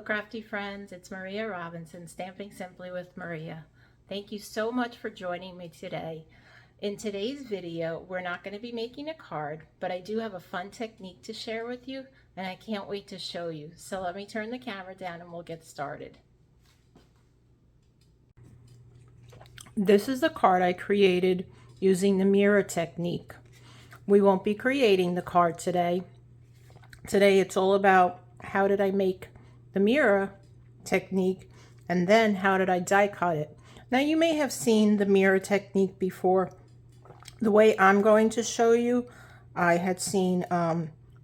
crafty friends, it's Maria Robinson, Stamping Simply with Maria. Thank you so much for joining me today. In today's video, we're not going to be making a card, but I do have a fun technique to share with you, and I can't wait to show you. So let me turn the camera down and we'll get started. This is the card I created using the mirror technique. We won't be creating the card today. Today it's all about how did I make the mirror technique, and then how did I die cut it. Now you may have seen the mirror technique before. The way I'm going to show you, I had seen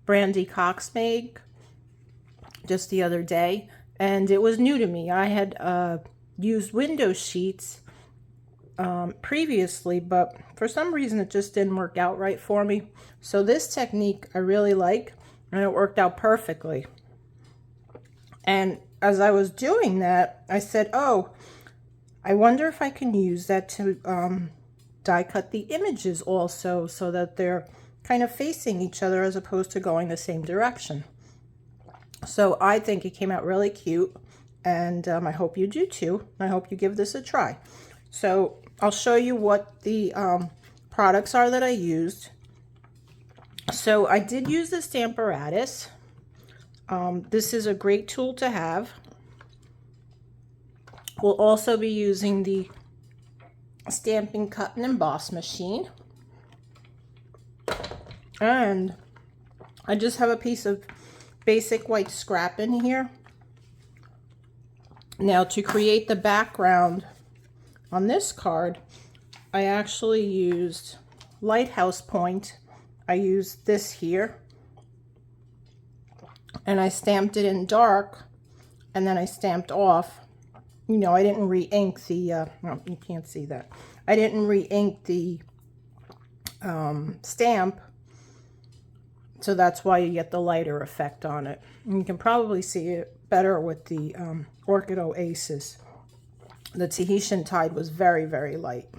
Brandy Cox make just the other day, and it was new to me. I had used window sheets previously, but for some reason it just didn't work out right for me. So this technique I really like, and it worked out perfectly. And as I was doing that, I said, oh, I wonder if I can use that to die cut the images also, so that they're kind of facing each other as opposed to going the same direction. So I think it came out really cute, and I hope you do too. I hope you give this a try. So I'll show you what the products are that I used. So I did use the Stamparatus. This is a great tool to have. We'll also be using the Stampin Cut Emboss Machine. And I just have a piece of basic white scrap in here. Now to create the background on this card, I actually used Lighthouse Point. I used this here. And I stamped it in dark, and then I stamped off. You know, I didn't re-ink the, well, you can't see that. I didn't re-ink the stamp, so that's why you get the lighter effect on it. And you can probably see it better with the Orchid Oasis. The Tahitian Tide was very, very light.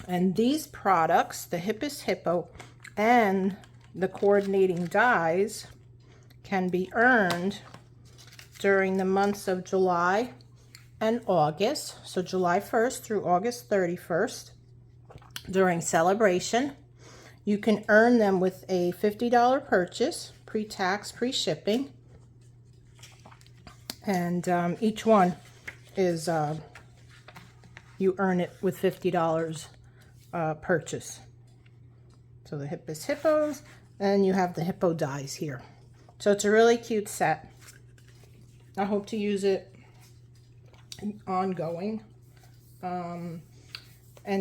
And these products, the Hippest Hippo and the coordinating dies, can be earned during the months of July and August. So July 1st through August 31st during celebration. You can earn them with a $50 purchase, pre-tax, pre-shipping. And each one is, you earn it with $50 purchase. So the Hippest Hippos, and you have the Hippo Dies here. So it's a really cute set. I hope to use it ongoing. And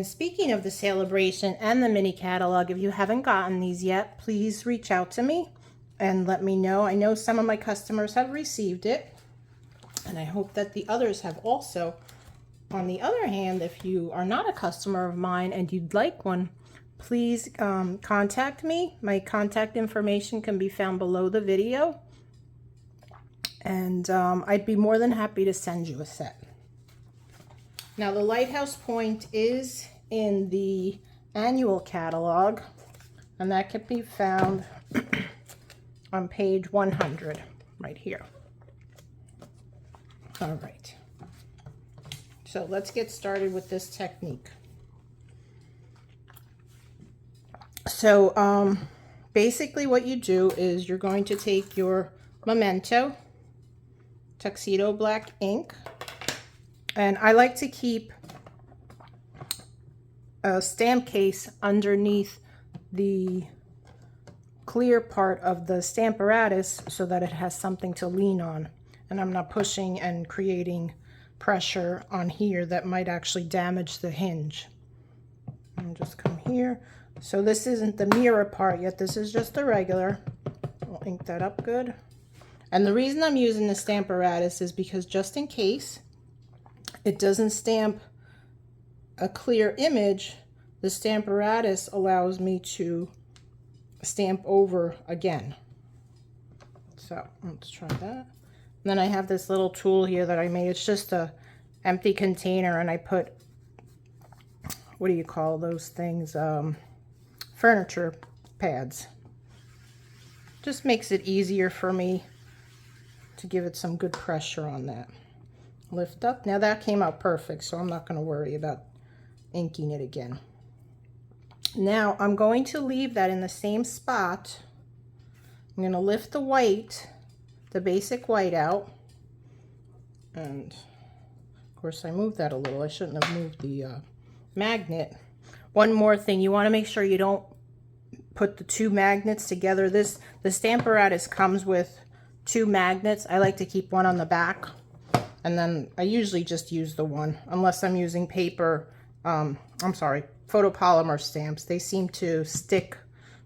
speaking of the celebration and the mini catalog, if you haven't gotten these yet, please reach out to me and let me know. I know some of my customers have received it, and I hope that the others have also. On the other hand, if you are not a customer of mine and you'd like one, please contact me. My contact information can be found below the video, and I'd be more than happy to send you a set. Now the Lighthouse Point is in the annual catalog, and that can be found on page 100 right here. All right, so let's get started with this technique. So basically what you do is you're going to take your Memento Tuxedo Black Ink, and I like to keep a stamp case underneath the clear part of the Stamparatus so that it has something to lean on, and I'm not pushing and creating pressure on here that might actually damage the hinge. I'll just come here. So this isn't the mirror part yet, this is just the regular. I'll ink that up good. And the reason I'm using the Stamparatus is because just in case it doesn't stamp a clear image, the Stamparatus allows me to stamp over again. So let's try that. And then I have this little tool here that I made. It's just a empty container, and I put, what do you call those things? Furniture pads. Just makes it easier for me to give it some good pressure on that. Lift up. Now that came out perfect, so I'm not going to worry about inking it again. Now I'm going to leave that in the same spot. I'm going to lift the white, the basic white out, and of course I moved that a little. I shouldn't have moved the magnet. One more thing, you want to make sure you don't put the two magnets together. The Stamparatus comes with two magnets. I like to keep one on the back, and then I usually just use the one, unless I'm using paper, photopolymer stamps. They seem to stick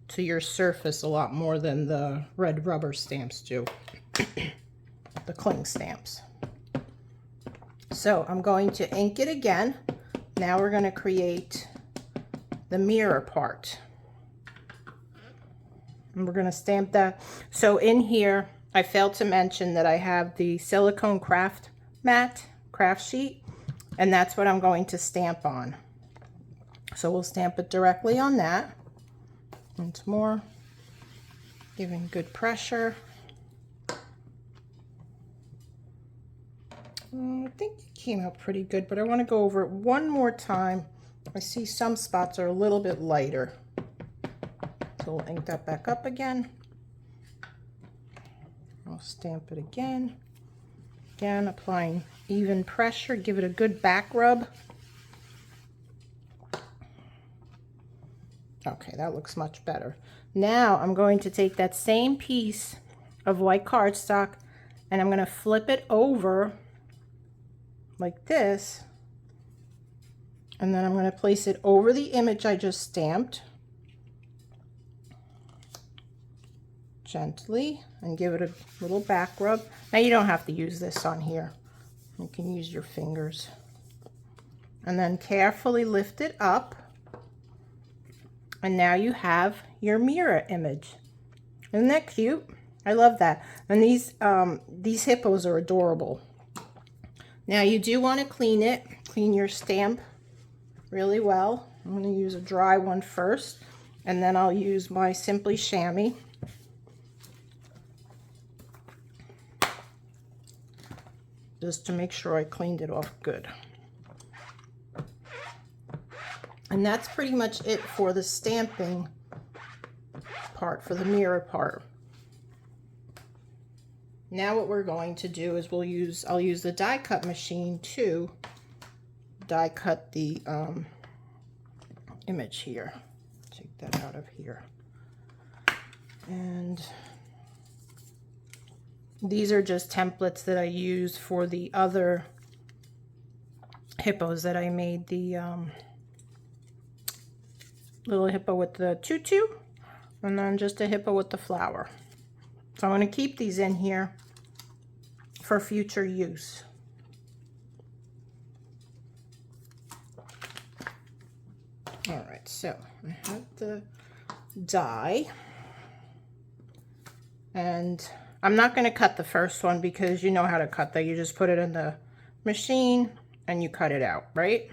to your surface a lot more than the red rubber stamps do, the cling stamps. So I'm going to ink it again. Now we're going to create the mirror part. And we're going to stamp that. So in here, I failed to mention that I have the Silicone Craft Sheet, and that's what I'm going to stamp on. So we'll stamp it directly on that. Once more, giving good pressure. I think it came out pretty good, but I want to go over it one more time. I see some spots are a little bit lighter. So we'll ink that back up again. I'll stamp it again. Again, applying even pressure. Give it a good back rub. Okay, that looks much better. Now I'm going to take that same piece of white cardstock and I'm going to flip it over like this. And then I'm going to place it over the image I just stamped. Gently, and give it a little back rub. Now you don't have to use this on here. You can use your fingers. And then carefully lift it up. And now you have your mirror image. Isn't that cute? I love that. And these hippos are adorable. Now you do want to clean it. Clean your stamp really well. I'm going to use a dry one first, and then I'll use my Simply Shammy. Just to make sure I cleaned it off good. And that's pretty much it for the stamping part, for the mirror part. Now what we're going to do is I'll use the die cut machine to die cut the image here. Take that out of here. And these are just templates that I use for the other hippos that I made. The little hippo with the tutu, and then just a hippo with the flower. So I'm going to keep these in here for future use. All right, so I have the die, and I'm not going to cut the first one because you know how to cut that. You just put it in the machine and you cut it out, right?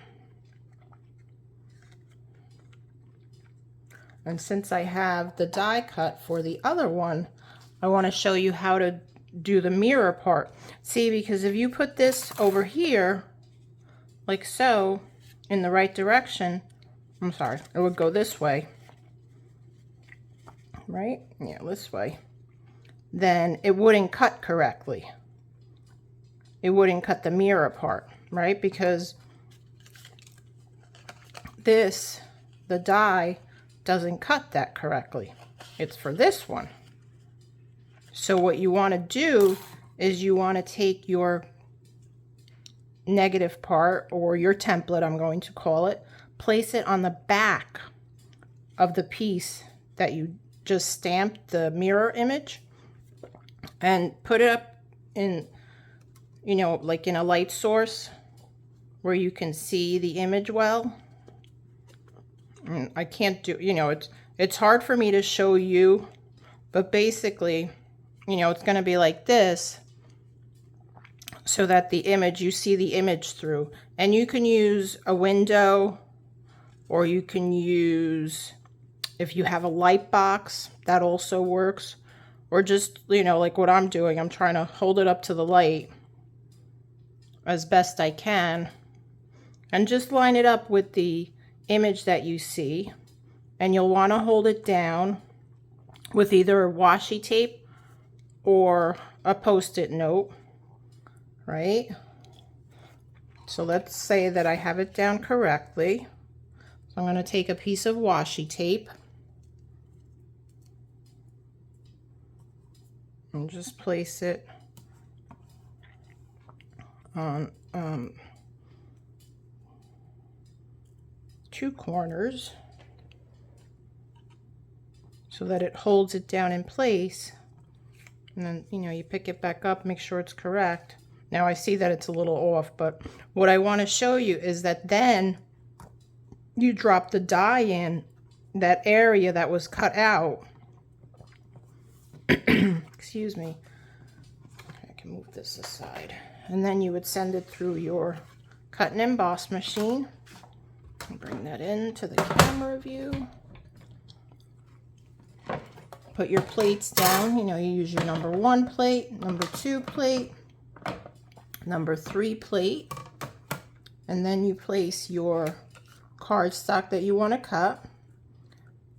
And since I have the die cut for the other one, I want to show you how to do the mirror part. See, because if you put this over here, like so, in the right direction, I'm sorry, it would go this way, right? Yeah, this way. Then it wouldn't cut correctly. It wouldn't cut the mirror part, right? Because the die doesn't cut that correctly. It's for this one. So what you want to do is you want to take your negative part, or your template, I'm going to call it, place it on the back of the piece that you just stamped, the mirror image, and put it up in, you know, like in a light source where you can see the image well. And I can't do, you know, it's hard for me to show you, but basically, you know, it's going to be like this, so that the image, you see the image through. And you can use a window, or you can use, if you have a light box, that also works. or just, you know, like what I'm doing. I'm trying to hold it up to the light as best I can and just line it up with the image that you see. And you'll want to hold it down with either washi tape or a post-it note, right? So let's say that I have it down correctly. So I'm going to take a piece of washi tape and just place it on 2 corners so that it holds it down in place. And then, you know, you pick it back up, make sure it's correct. Now I see that it's a little off, but what I want to show you is that then you drop the die in that area that was cut out. Excuse me. I can move this aside. And then you would send it through your cut and emboss machine. Bring that into the camera view. Put your plates down. You know, you use your number 1 plate, number 2 plate, number 3 plate, and then you place your cardstock that you want to cut.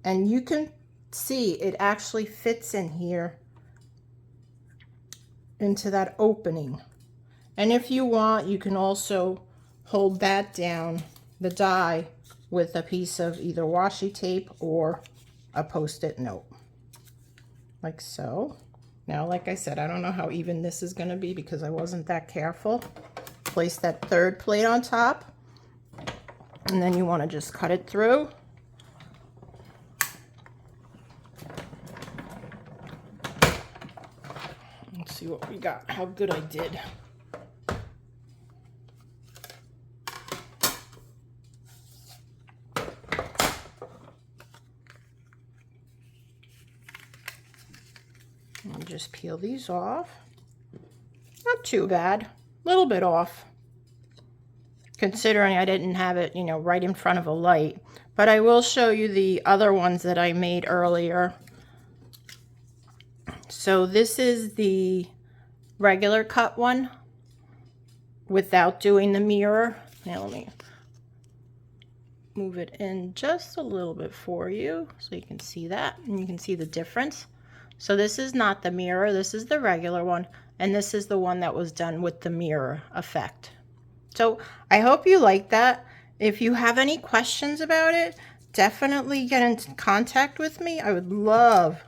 And you can see it actually fits in here into that opening. And if you want, you can also hold that down, the die, with a piece of either washi tape or a post-it note, like so. Now, like I said, I don't know how even this is going to be because I wasn't that careful. Place that 3rd plate on top, and then you want to just cut it through. Let's see what we got, how good I did. And just peel these off. Not too bad, a little bit off, considering I didn't have it, you know, right in front of a light. But I will show you the other ones that I made earlier. So this is the regular cut one without doing the mirror. Now let me move it in just a little bit for you so you can see that and you can see the difference. So this is not the mirror, this is the regular one, and this is the one that was done with the mirror effect. So I hope you like that. If you have any questions about it, definitely get in contact with me. I would love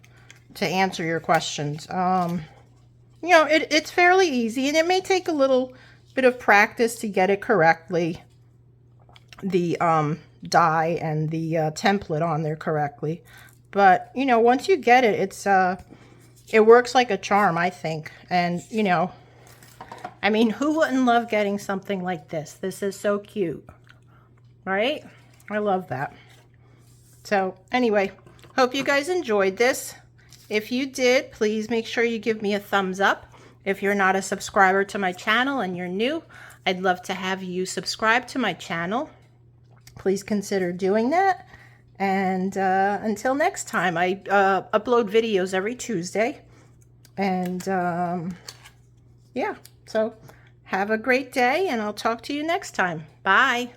to answer your questions. You know, it's fairly easy, and it may take a little bit of practice to get it correctly, the die and the template on there correctly. But, you know, once you get it, it works like a charm, I think. And, you know, I mean, who wouldn't love getting something like this? This is so cute, right? I love that. So, anyway, hope you guys enjoyed this. If you did, please make sure you give me a thumbs up. If you're not a subscriber to my channel and you're new, I'd love to have you subscribe to my channel. Please consider doing that. And until next time, I upload videos every Tuesday. And yeah, so have a great day, and I'll talk to you next time. Bye.